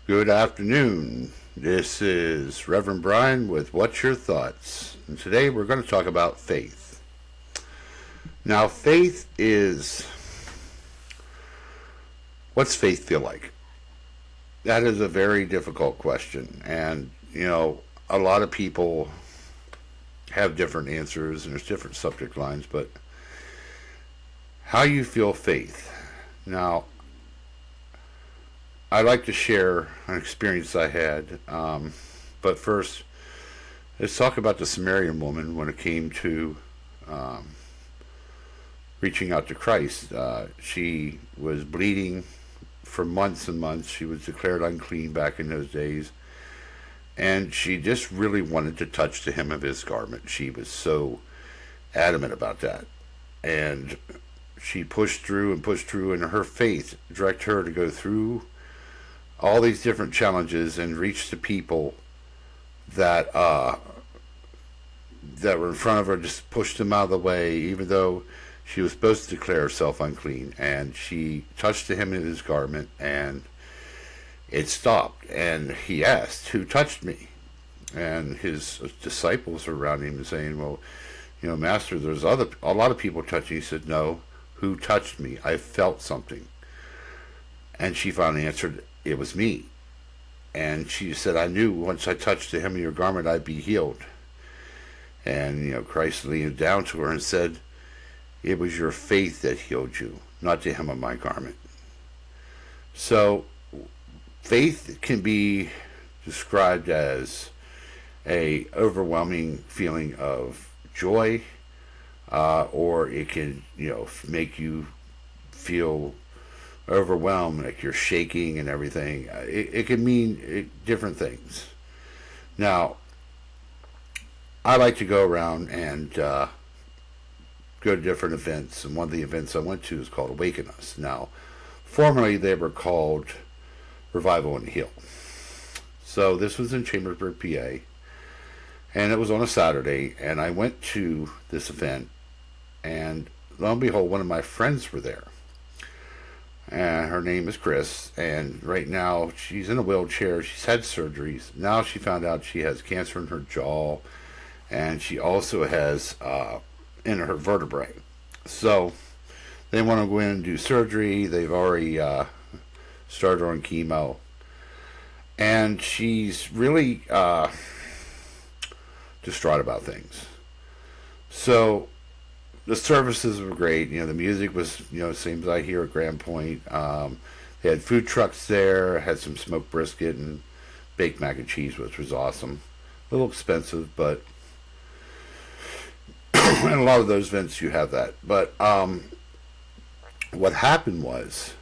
Good afternoon. This is Reverend Bryon with What's Your Thoughts? And today we're going to talk about faith. Now, what's faith feel like? That is a very difficult question. And, a lot of people have different answers and there's different subject lines, but how you feel faith. Now, I'd like to share an experience I had, but first, let's talk about the Sumerian woman when it came to um, reaching out to Christ. She was bleeding for months and months. She was declared unclean back in those days, and she just really wanted to touch the hem of his garment. She was so adamant about that, and she pushed through and pushed through, and her faith directed her to go through all these different challenges and reach the people that that were in front of her, just pushed them out of the way, even though she was supposed to declare herself unclean. And she touched the hem of his garment, and it stopped. And he asked, "Who touched me?" And his disciples were around him and saying, "Well, Master, there's a lot of people touching." He said, "No, who touched me? I felt something." And she finally answered, "It was me." And she said, "I knew once I touched the hem of your garment, I'd be healed." And, Christ leaned down to her and said, "It was your faith that healed you, not the hem of my garment." So, faith can be described as a overwhelming feeling of joy, or it can, make you feel overwhelmed, like you're shaking and everything. It can mean different things. Now, I like to go around and go to different events, and one of the events I went to is called Awaken Us. Now, formerly they were called Revival and Heal. So this was in Chambersburg, PA, and it was on a Saturday, and I went to this event, and lo and behold, one of my friends were there. And her name is Chris, and right now she's in a wheelchair. She's had surgeries. Now she found out she has cancer in her jaw, and she also has in her vertebrae. So they want to go in and do surgery. They've already started her on chemo, and she's really distraught about things. So the services were great. The music was, same as I hear at Grand Point. They had food trucks there, had some smoked brisket and baked mac and cheese, which was awesome. A little expensive, but in a lot of those events you have that. But what happened was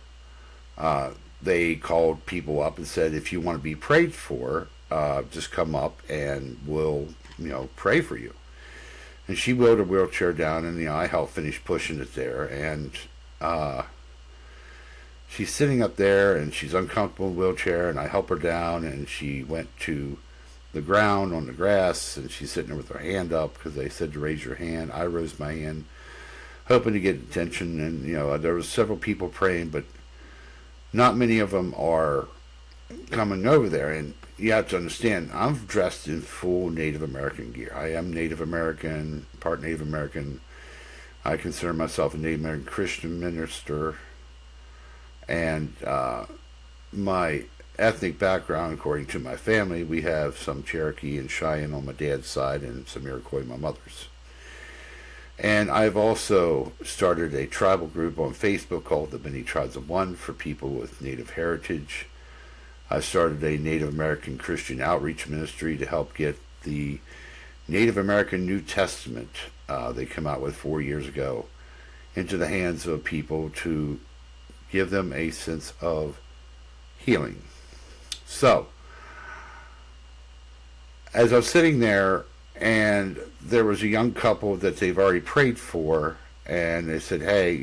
they called people up and said, if you want to be prayed for, just come up and we'll, pray for you. And she wheeled her wheelchair down, and I helped finish pushing it there. And she's sitting up there, and she's uncomfortable in the wheelchair, and I help her down, and she went to the ground on the grass, and she's sitting there with her hand up because they said to raise your hand. I rose my hand, hoping to get attention, and there was several people praying, but not many of them are coming over there. And you have to understand, I'm dressed in full Native American gear. I am Native American, part Native American. I consider myself a Native American Christian minister. And my ethnic background, according to my family, we have some Cherokee and Cheyenne on my dad's side and some Iroquois on my mother's. And I've also started a tribal group on Facebook called the Many Tribes of One for people with Native heritage. I started a Native American Christian outreach ministry to help get the Native American New Testament they came out with 4 years ago into the hands of people to give them a sense of healing. So, as I was sitting there, and there was a young couple that they've already prayed for, and they said, "Hey,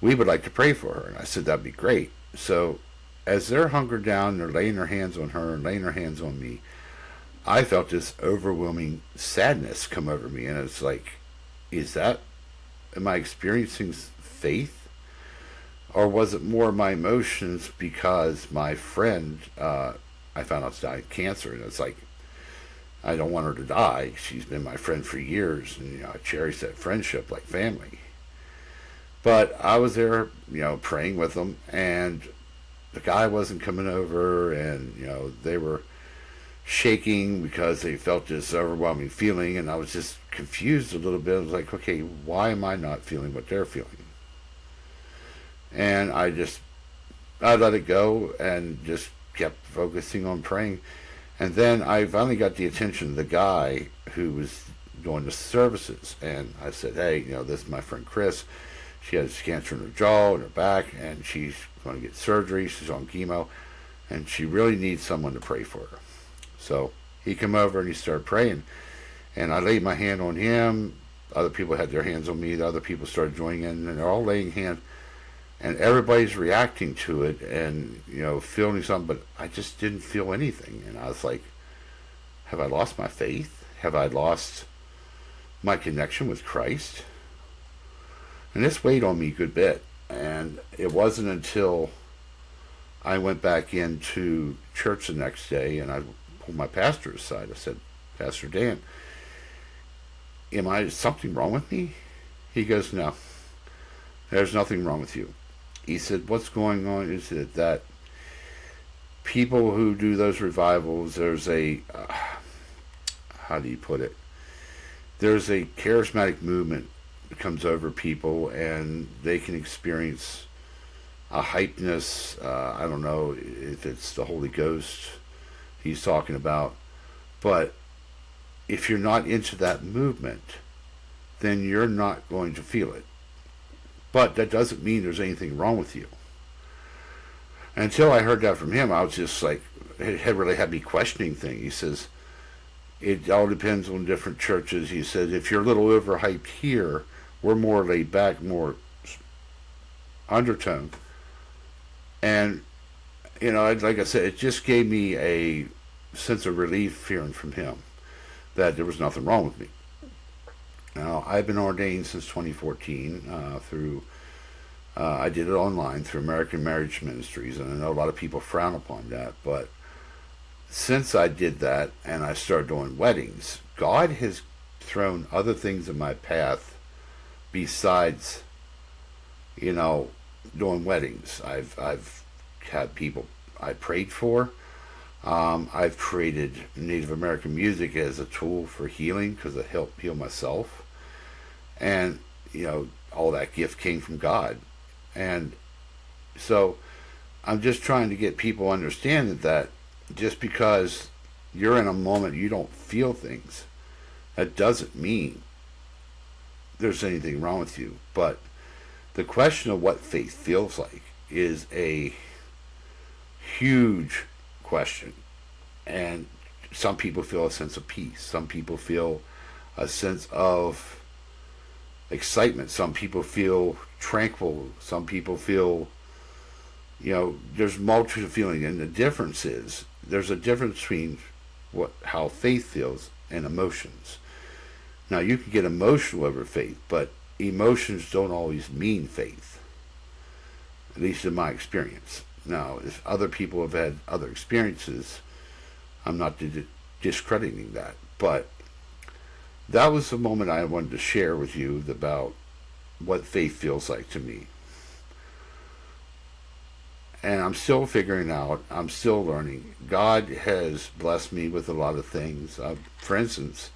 we would like to pray for her." And I said, "That'd be great." So as they're hunkered down, they're laying their hands on her and laying their hands on me, I felt this overwhelming sadness come over me. And it's like, am I experiencing faith? Or was it more my emotions because my friend, I found out she died of cancer, and it's like, I don't want her to die. She's been my friend for years, and I cherish that friendship like family. But I was there, praying with them, and the guy wasn't coming over, and they were shaking because they felt this overwhelming feeling, and I was just confused a little bit. I was like, okay, why am I not feeling what they're feeling? And I let it go and just kept focusing on praying. And then I finally got the attention of the guy who was doing the services, and I said, hey, this is my friend Chris. She has cancer in her jaw and her back, and she's going to get surgery. She's on chemo, and she really needs someone to pray for her. So he came over and he started praying, and I laid my hand on him. Other people had their hands on me. The other people started joining in, and they're all laying hands, and everybody's reacting to it and feeling something, but I just didn't feel anything. And I was like, have I lost my faith? Have I lost my connection with Christ? And this weighed on me a good bit. And it wasn't until I went back into church the next day and I pulled my pastor aside. I said, Pastor Dan, is something wrong with me? He goes, no, there's nothing wrong with you. He said, what's going on is that people who do those revivals, there's a, how do you put it? There's a charismatic movement that comes over people, and they can experience a hypeness. I don't know if it's the Holy Ghost he's talking about, but if you're not into that movement, then you're not going to feel it. But that doesn't mean there's anything wrong with you. Until I heard that from him, I was just like, it really had me questioning things. He says, it all depends on different churches. He says, if you're a little overhyped here, we're more laid back, more undertone. And, like I said, it just gave me a sense of relief hearing from him that there was nothing wrong with me. Now, I've been ordained since 2014 through, I did it online through American Marriage Ministries, and I know a lot of people frown upon that, but since I did that and I started doing weddings, God has thrown other things in my path besides, doing weddings. I've had people I prayed for. I've created Native American music as a tool for healing because it helped heal myself. And, all that gift came from God. And so I'm just trying to get people understanding that just because you're in a moment you don't feel things, that doesn't mean there's anything wrong with you. But the question of what faith feels like is a huge question. And some people feel a sense of peace. Some people feel a sense of excitement. Some people feel tranquil. Some people feel, there's multitude of feelings. And the difference is, there's a difference between how faith feels and emotions. Now, you can get emotional over faith, but emotions don't always mean faith, at least in my experience. Now, if other people have had other experiences, I'm not discrediting that. But that was the moment I wanted to share with you about what faith feels like to me. And I'm still figuring out, I'm still learning. God has blessed me with a lot of things. For instance,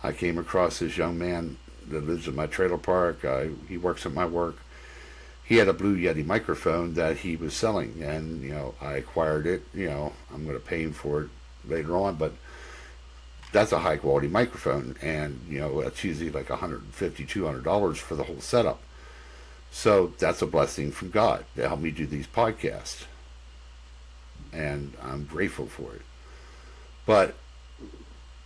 I came across this young man that lives in my trailer park. He works at my work. He had a Blue Yeti microphone that he was selling, and I acquired it. I'm going to pay him for it later on, but that's a high quality microphone, and that's usually like $150, $200 for the whole setup. So that's a blessing from God to help me do these podcasts, and I'm grateful for it. But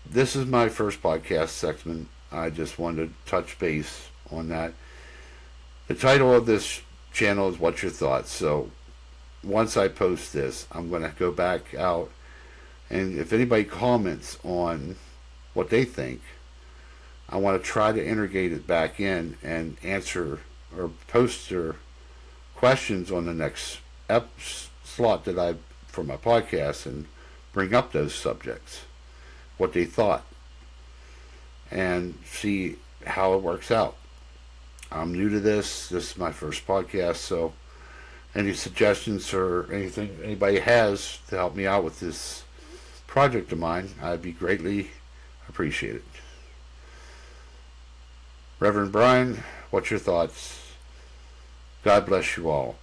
this is my first podcast segment. I just wanted to touch base on that. The title of this channel is What's Your Thoughts? So once I post this, I'm going to go back out, and if anybody comments on what they think, I want to try to integrate it back in and answer or post their questions on the next slot that I for my podcast and bring up those subjects, what they thought, and see how it works out. I'm new to this. This is my first podcast, so any suggestions or anything anybody has to help me out with this project of mine, I'd be greatly appreciated. Reverend Bryon, what's your thoughts? God bless you all.